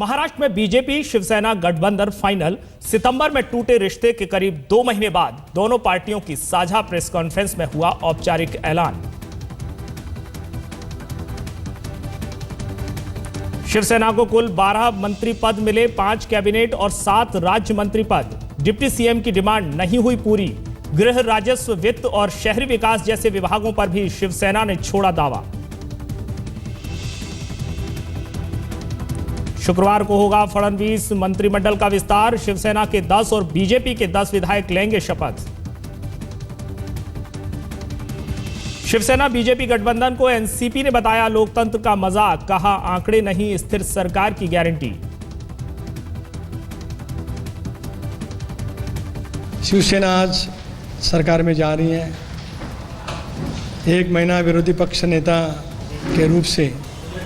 महाराष्ट्र में बीजेपी शिवसेना गठबंधन फाइनल। सितंबर में टूटे रिश्ते के करीब 2 महीने बाद दोनों पार्टियों की साझा प्रेस कॉन्फ्रेंस में हुआ औपचारिक ऐलान। शिवसेना को कुल 12 मंत्री पद मिले, 5 कैबिनेट और 7 राज्य मंत्री पद। डिप्टी सीएम की डिमांड नहीं हुई पूरी। गृह, राजस्व, वित्त और शहरी विकास जैसे विभागों पर भी शिवसेना ने छोड़ा दावा। शुक्रवार को होगा फडणवीस मंत्रिमंडल का विस्तार। शिवसेना के 10 और बीजेपी के 10 विधायक लेंगे शपथ। शिवसेना बीजेपी गठबंधन को एनसीपी ने बताया लोकतंत्र का मजाक, कहा आंकड़े नहीं स्थिर सरकार की गारंटी। शिवसेना आज सरकार में जा रही है। 1 महीना विरोधी पक्ष नेता के रूप से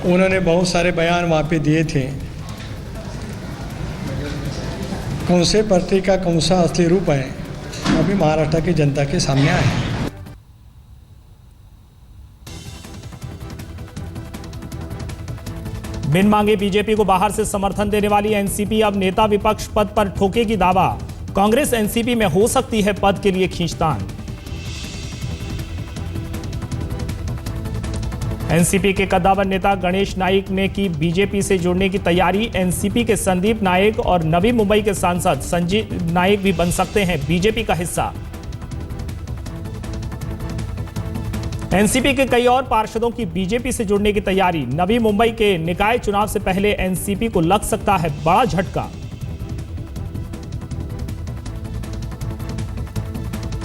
उन्होंने बहुत सारे बयान वहाँ पे दिए थे। कौन से पार्टी का कौन सा असली रूप है अभी महाराष्ट्र की जनता के सामने आया है। बिन मांगे बीजेपी को बाहर से समर्थन देने वाली एनसीपी अब नेता विपक्ष पद पर ठोकेगी दावा। कांग्रेस एनसीपी में हो सकती है पद के लिए खींचतान। एनसीपी के कद्दावर नेता गणेश नाइक ने की बीजेपी से जुड़ने की तैयारी। एनसीपी के संदीप नाइक और नवी मुंबई के सांसद संजीव नाइक भी बन सकते हैं बीजेपी का हिस्सा। एनसीपी के कई और पार्षदों की बीजेपी से जुड़ने की तैयारी। नवी मुंबई के निकाय चुनाव से पहले एनसीपी को लग सकता है बड़ा झटका।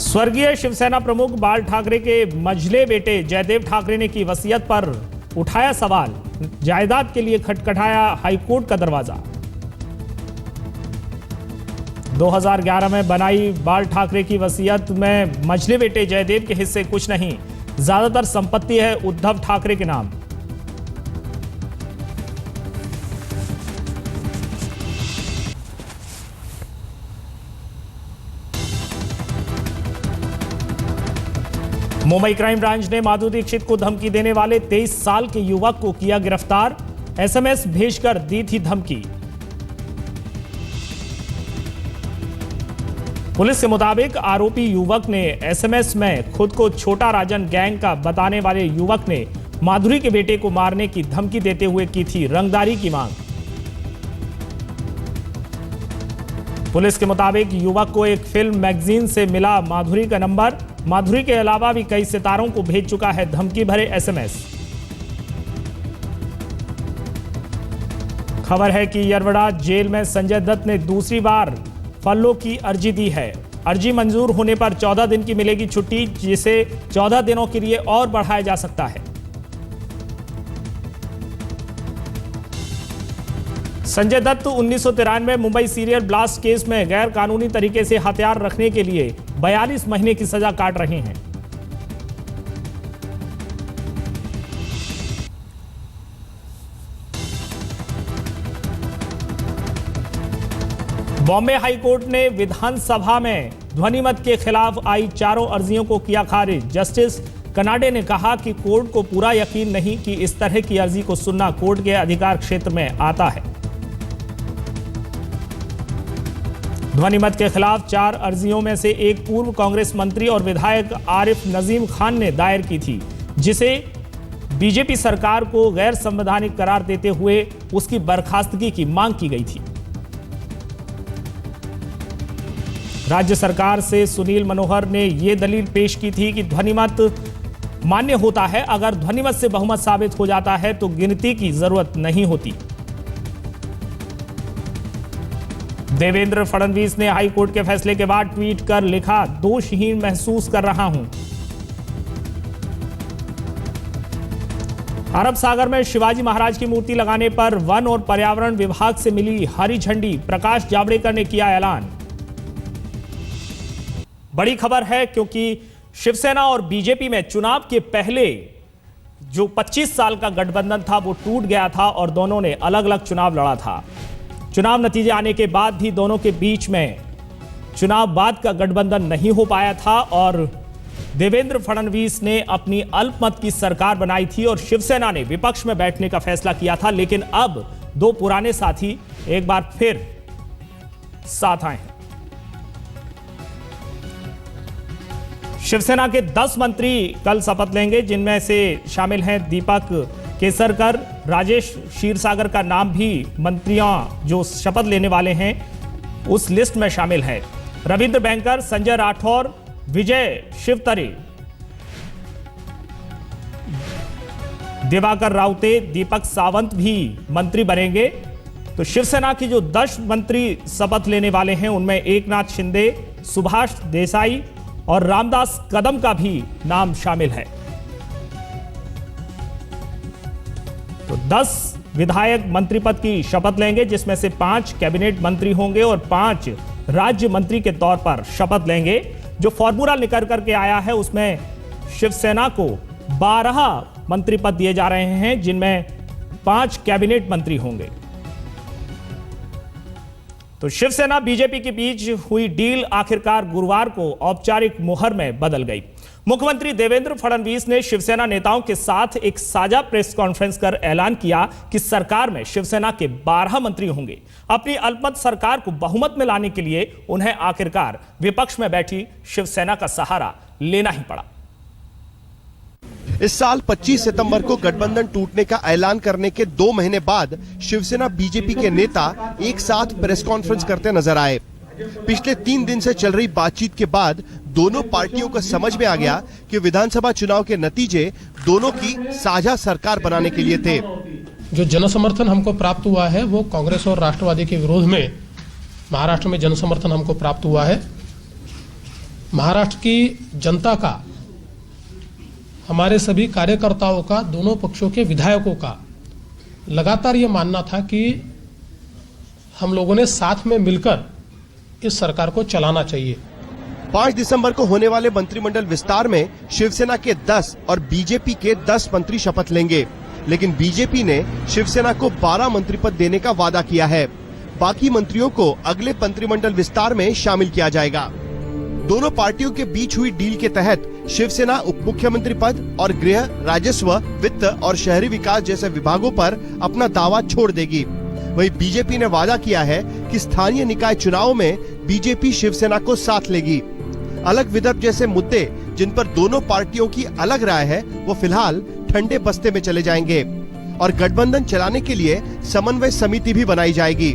स्वर्गीय शिवसेना प्रमुख बाल ठाकरे के मझले बेटे जयदेव ठाकरे ने की वसीयत पर उठाया सवाल। जायदाद के लिए खटखटाया हाईकोर्ट का दरवाजा। 2011 में बनाई बाल ठाकरे की वसीयत में मझले बेटे जयदेव के हिस्से कुछ नहीं, ज्यादातर संपत्ति है उद्धव ठाकरे के नाम। मुंबई क्राइम ब्रांच ने माधुरी दीक्षित को धमकी देने वाले 23 साल के युवक को किया गिरफ्तार। एसएमएस भेजकर दी थी धमकी। पुलिस के मुताबिक आरोपी युवक ने एसएमएस में खुद को छोटा राजन गैंग का बताने वाले युवक ने माधुरी के बेटे को मारने की धमकी देते हुए की थी रंगदारी की मांग। पुलिस के मुताबिक युवक को एक फिल्म मैगजीन से मिला माधुरी का नंबर। माधुरी के अलावा भी कई सितारों को भेज चुका है धमकी भरे एसएमएस। खबर है कि यरवड़ा जेल में संजय दत्त ने दूसरी बार फर्लो की अर्जी दी है। अर्जी मंजूर होने पर 14 दिन की मिलेगी छुट्टी, जिसे 14 दिनों के लिए और बढ़ाया जा सकता है। Sanjay Dutt 1993 Mumbai serial blast case में गैर कानूनी तरीके से हथियार रखने के लिए 42 महीने की सजा काट रहे हैं। बॉम्बे हाईकोर्ट ने विधानसभा में ध्वनिमत के खिलाफ आई 4 अर्जियों को किया खारिज। जस्टिस कनाडे ने कहा कि कोर्ट को पूरा यकीन नहीं कि इस तरह की अर्जी को सुनना कोर्ट के अधिकार क्षेत्र में आता है। ध्वनिमत के खिलाफ 4 अर्जियों में से एक पूर्व कांग्रेस मंत्री और विधायक आरिफ नजीम खान ने दायर की थी, जिसे बीजेपी सरकार को गैर संवैधानिक करार देते हुए उसकी बर्खास्तगी की मांग की गई थी। राज्य सरकार से सुनील मनोहर ने यह दलील पेश की थी कि ध्वनिमत मान्य होता है, अगर ध्वनिमत से बहुमत साबित हो जाता है तो गिनती की जरूरत नहीं होती। देवेंद्र फडणवीस ने हाईकोर्ट के फैसले के बाद ट्वीट कर लिखा, दोषहीन महसूस कर रहा हूं। अरब सागर में शिवाजी महाराज की मूर्ति लगाने पर वन और पर्यावरण विभाग से मिली हरी झंडी। प्रकाश जावड़ेकर ने किया ऐलान। बड़ी खबर है क्योंकि शिवसेना और बीजेपी में चुनाव के पहले जो 25 साल का गठबंधन था वो टूट गया था और दोनों ने अलग अलग चुनाव लड़ा था। चुनाव नतीजे आने के बाद भी दोनों के बीच में चुनाव बाद का गठबंधन नहीं हो पाया था और देवेंद्र फडणवीस ने अपनी अल्पमत की सरकार बनाई थी और शिवसेना ने विपक्ष में बैठने का फैसला किया था। लेकिन अब दो पुराने साथी एक बार फिर साथ आए हैं। शिवसेना के 10 मंत्री कल शपथ लेंगे, जिनमें से शामिल हैं दीपक केसरकर, राजेश क्षीरसागर का नाम भी मंत्रियों जो शपथ लेने वाले हैं उस लिस्ट में शामिल है। रविंद्र बैंकर, संजय राठौर, विजय शिवतरे, दिवाकर राउते, दीपक सावंत भी मंत्री बनेंगे। तो शिवसेना की जो 10 मंत्री शपथ लेने वाले हैं उनमें एकनाथ शिंदे, सुभाष देसाई और रामदास कदम का भी नाम शामिल है। तो 10 विधायक मंत्री पद की शपथ लेंगे, जिसमें से 5 कैबिनेट मंत्री होंगे और 5 राज्य मंत्री के तौर पर शपथ लेंगे। जो फॉर्मूला निकल करके आया है उसमें शिवसेना को 12 मंत्री पद दिए जा रहे हैं, जिनमें 5 कैबिनेट मंत्री होंगे। तो शिवसेना बीजेपी के बीच हुई डील आखिरकार गुरुवार को औपचारिक मुहर में बदल गई। मुख्यमंत्री देवेंद्र फडणवीस ने शिवसेना नेताओं के साथ एक साझा प्रेस कॉन्फ्रेंस कर ऐलान किया कि सरकार में शिवसेना के 12 मंत्री होंगे। अपनी अल्पमत सरकार को बहुमत में लाने के लिए उन्हें आखिरकार विपक्ष में बैठी शिवसेना का सहारा लेना ही पड़ा। इस साल 25 सितंबर को गठबंधन टूटने का ऐलान करने के 2 महीने बाद शिवसेना बीजेपी के नेता एक साथ प्रेस कॉन्फ्रेंस करते नजर आए। पिछले 3 दिन से चल रही बातचीत के बाद दोनों पार्टियों को समझ में आ गया कि विधानसभा चुनाव के नतीजे दोनों की साझा सरकार बनाने के लिए थे। जो जनसमर्थन हमको प्राप्त हुआ है वो कांग्रेस और राष्ट्रवादी के विरोध में महाराष्ट्र में जनसमर्थन हमको प्राप्त हुआ है। महाराष्ट्र की जनता का, हमारे सभी कार्यकर्ताओं का, दोनों पक्षों के विधायकों का लगातार ये मानना था कि हम लोगों ने साथ में मिलकर इस सरकार को चलाना चाहिए। 5 दिसंबर को होने वाले मंत्रिमंडल विस्तार में शिवसेना के 10 और बीजेपी के 10 मंत्री शपथ लेंगे, लेकिन बीजेपी ने शिवसेना को 12 मंत्री पद देने का वादा किया है। बाकी मंत्रियों को अगले मंत्रिमंडल विस्तार में शामिल किया जाएगा। दोनों पार्टियों के बीच हुई डील के तहत शिवसेना उप मुख्यमंत्री पद और गृह, राजस्व, वित्त और शहरी विकास जैसे विभागों पर अपना दावा छोड़ देगी। वहीं बीजेपी ने वादा किया है कि स्थानीय निकाय चुनाव में बीजेपी शिवसेना को साथ लेगी। अलग विदर्भ जैसे मुद्दे जिन पर दोनों पार्टियों की अलग राय है वो फिलहाल ठंडे बस्ते में चले जाएंगे और गठबंधन चलाने के लिए समन्वय समिति भी बनाई जाएगी।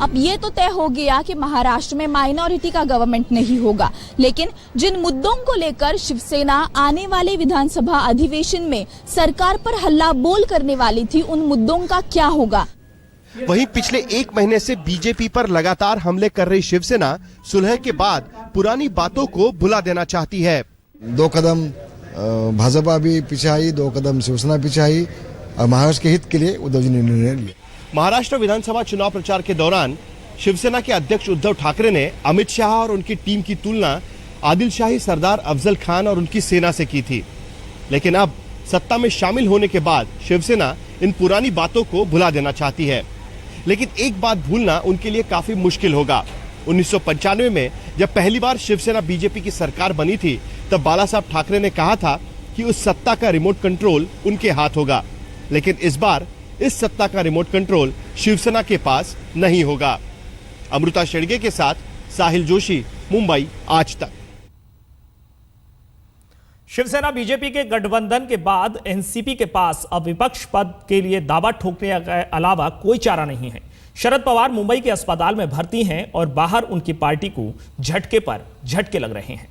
अब ये तो तय हो गया कि महाराष्ट्र में माइनॉरिटी का गवर्नमेंट नहीं होगा, लेकिन जिन मुद्दों को लेकर शिवसेना आने वाले विधानसभा अधिवेशन में सरकार पर हल्ला बोल करने वाली थी, उन मुद्दों का क्या होगा? वहीं पिछले 1 महीने से बीजेपी पर लगातार हमले कर रही शिवसेना सुलह के बाद पुरानी बातों को भुला देना चाहती है। 2 कदम भाजपा भी पीछे आई, 2 कदम शिवसेना पीछे आई और महाराष्ट्र के हित के लिए उद्धव जी ने निर्णय लिया। महाराष्ट्र विधानसभा चुनाव प्रचार के दौरान शिवसेना के अध्यक्ष उद्धव ठाकरे ने अमित शाह और उनकी टीम की तुलना आदिलशाही सरदार अफजल खान और उनकी सेना से की थी, लेकिन अब सत्ता में शामिल होने के बाद शिवसेना इन पुरानी बातों को भुला देना चाहती है। लेकिन एक बात भूलना उनके लिए काफी मुश्किल होगा। 1995 में जब पहली बार शिवसेना बीजेपी की सरकार बनी थी, तब बाला साहब ठाकरे ने कहा था कि उस सत्ता का रिमोट कंट्रोल उनके हाथ होगा, लेकिन इस बार इस सत्ता का रिमोट कंट्रोल शिवसेना के पास नहीं होगा। अमृता शेड़गे के साथ साहिल जोशी, मुंबई आज तक। शिवसेना बीजेपी के गठबंधन के बाद एनसीपी के पास अब विपक्ष पद के लिए दावा ठोकने के अलावा कोई चारा नहीं है। शरद पवार मुंबई के अस्पताल में भर्ती हैं और बाहर उनकी पार्टी को झटके पर झटके लग रहे हैं।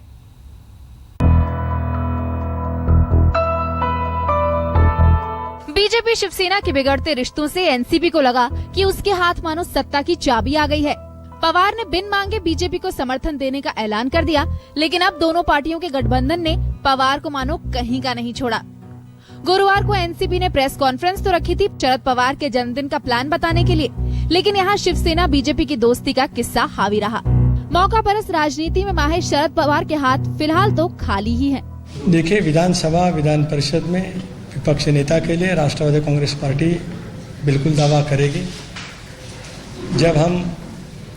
बीजेपी शिवसेना के बिगड़ते रिश्तों से एनसीपी को लगा कि उसके हाथ मानो सत्ता की चाबी आ गई है। पवार ने बिन मांगे बीजेपी को समर्थन देने का ऐलान कर दिया, लेकिन अब दोनों पार्टियों के गठबंधन ने पवार को मानो कहीं का नहीं छोड़ा। गुरुवार को एनसीपी ने प्रेस कॉन्फ्रेंस तो रखी थी शरद पवार के जन्मदिन का प्लान बताने के लिए, लेकिन यहाँ शिवसेना बीजेपी की दोस्ती का किस्सा हावी रहा। मौका परस्त राजनीति में माहिर शरद पवार के हाथ फिलहाल तो खाली ही है। देखिए, विधानसभा विधान परिषद में विपक्ष नेता के लिए राष्ट्रवादी कांग्रेस पार्टी बिल्कुल दावा करेगी। जब हम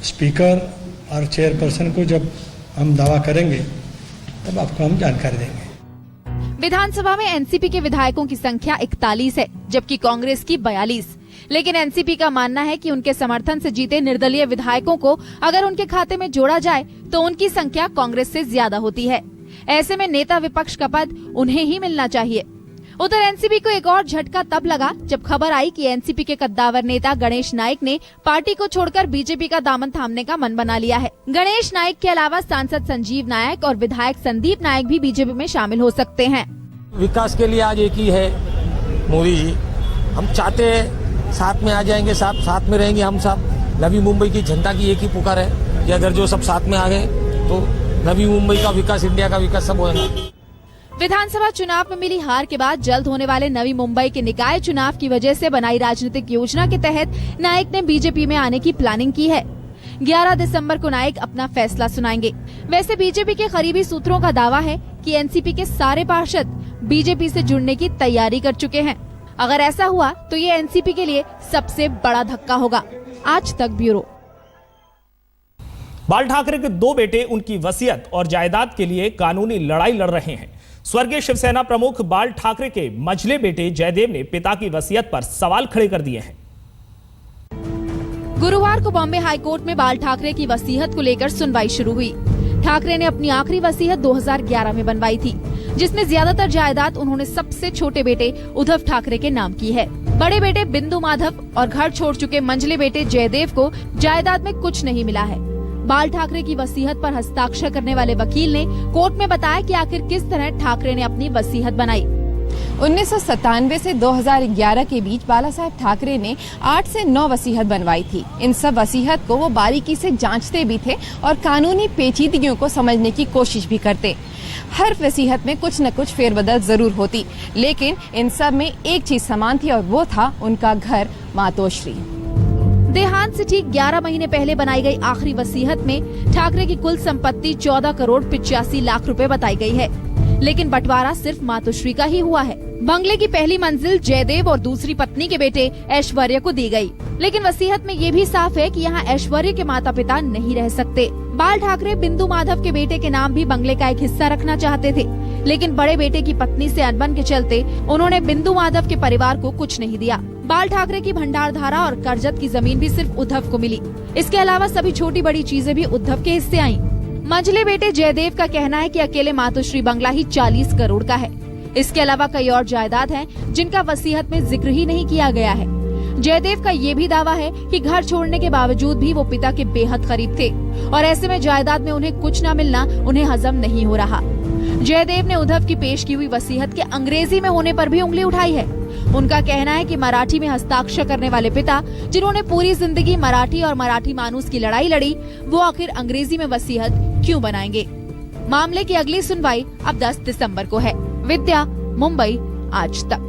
स्पीकर और चेयरपर्सन को जब हम दावा करेंगे तब आपको हम जानकारी देंगे। विधानसभा में एनसीपी के विधायकों की संख्या 41 है, जबकि कांग्रेस की 42। लेकिन एनसीपी का मानना है कि उनके समर्थन से जीते निर्दलीय विधायकों को अगर उनके खाते में जोड़ा जाए तो उनकी संख्या कांग्रेस से ज्यादा होती है। ऐसे में नेता विपक्ष का पद उन्हें ही मिलना चाहिए। उधर एनसीपी को एक और झटका तब लगा जब खबर आई कि एनसीपी के कद्दावर नेता गणेश नाइक ने पार्टी को छोड़कर बीजेपी का दामन थामने का मन बना लिया है। गणेश नाइक के अलावा सांसद संजीव नायक और विधायक संदीप नायक भी बीजेपी में शामिल हो सकते हैं। विकास के लिए आज एक ही है मोदी जी। हम चाहते हैं साथ में आ जाएंगे, साथ में रहेंगे हम सब। नवी मुंबई की जनता की एक ही पुकार है कि अगर जो सब साथ में आ गए तो नवी मुंबई का विकास, इंडिया का विकास सब होगा। विधानसभा चुनाव में मिली हार के बाद जल्द होने वाले नवी मुंबई के निकाय चुनाव की वजह से बनाई राजनीतिक योजना के तहत नाइक ने बीजेपी में आने की प्लानिंग की है। 11 दिसंबर को नाइक अपना फैसला सुनाएंगे। वैसे बीजेपी के करीबी सूत्रों का दावा है कि एनसीपी के सारे पार्षद बीजेपी से जुड़ने की तैयारी कर चुके हैं। अगर ऐसा हुआ तो ये एनसीपी के लिए सबसे बड़ा धक्का होगा। आज तक ब्यूरो। बाल ठाकरे के 2 बेटे उनकी वसीयत और जायदाद के लिए कानूनी लड़ाई लड़ रहे हैं। स्वर्गीय शिवसेना प्रमुख बाल ठाकरे के मझले बेटे जयदेव ने पिता की वसीयत पर सवाल खड़े कर दिए हैं। गुरुवार को बॉम्बे हाईकोर्ट में बाल ठाकरे की वसीयत को लेकर सुनवाई शुरू हुई। ठाकरे ने अपनी आखिरी वसीयत 2011 में बनवाई थी, जिसमें ज्यादातर जायदाद उन्होंने सबसे छोटे बेटे उद्धव ठाकरे के नाम की है। बड़े बेटे बिंदु माधव और घर छोड़ चुके मंझले बेटे जयदेव को जायदाद में कुछ नहीं मिला है। बाल ठाकरे की वसीयत पर हस्ताक्षर करने वाले वकील ने कोर्ट में बताया कि आखिर किस तरह ठाकरे ने अपनी वसीयत बनाई। 1997 से 2011 के बीच बाला साहेब ठाकरे ने 8 से 9 वसीयत बनवाई थी। इन सब वसीयत को वो बारीकी से जांचते भी थे और कानूनी पेचीदगियों को समझने की कोशिश भी करते। हर वसीयत में कुछ न कुछ फेरबदल जरूर होती, लेकिन इन सब में एक चीज समान थी और वो था उनका घर मातोश्री। देहांत से ठीक 11 महीने पहले बनाई गई आखिरी वसीयत में ठाकरे की कुल संपत्ति 14 करोड़ 85 लाख रुपए बताई गई है, लेकिन बंटवारा सिर्फ मातोश्री का ही हुआ है। बंगले की पहली मंजिल जयदेव और दूसरी पत्नी के बेटे ऐश्वर्य को दी गई, लेकिन वसीयत में ये भी साफ है कि यहाँ ऐश्वर्य के माता पिता नहीं रह सकते। बाल ठाकरे बिंदु माधव के बेटे के नाम भी बंगले का एक हिस्सा रखना चाहते थे, लेकिन बड़े बेटे की पत्नी से अनबन के चलते उन्होंने बिंदु माधव के परिवार को कुछ नहीं दिया। बाल ठाकरे की भंडारधारा और करजत की जमीन भी सिर्फ उद्धव को मिली। इसके अलावा सभी छोटी बड़ी चीजें भी उद्धव के हिस्से आईं। मंझले बेटे जयदेव का कहना है कि अकेले मातोश्री बंगला ही 40 करोड़ का है। इसके अलावा कई और जायदाद हैं जिनका वसीयत में जिक्र ही नहीं किया गया है। जयदेव का ये भी दावा है कि घर छोड़ने के बावजूद भी वो पिता के बेहद करीब थे और ऐसे में जायदाद में उन्हें कुछ न मिलना उन्हें हजम नहीं हो रहा। जयदेव ने उद्धव की पेश की हुई वसीयत के अंग्रेजी में होने पर भी उंगली उठाई है। उनका कहना है कि मराठी में हस्ताक्षर करने वाले पिता, जिन्होंने पूरी जिंदगी मराठी और मराठी मानूस की लड़ाई लड़ी, वो आखिर अंग्रेजी में वसीयत क्यों बनाएंगे। मामले की अगली सुनवाई अब 10 दिसंबर को है। विद्या, मुंबई, आज तक।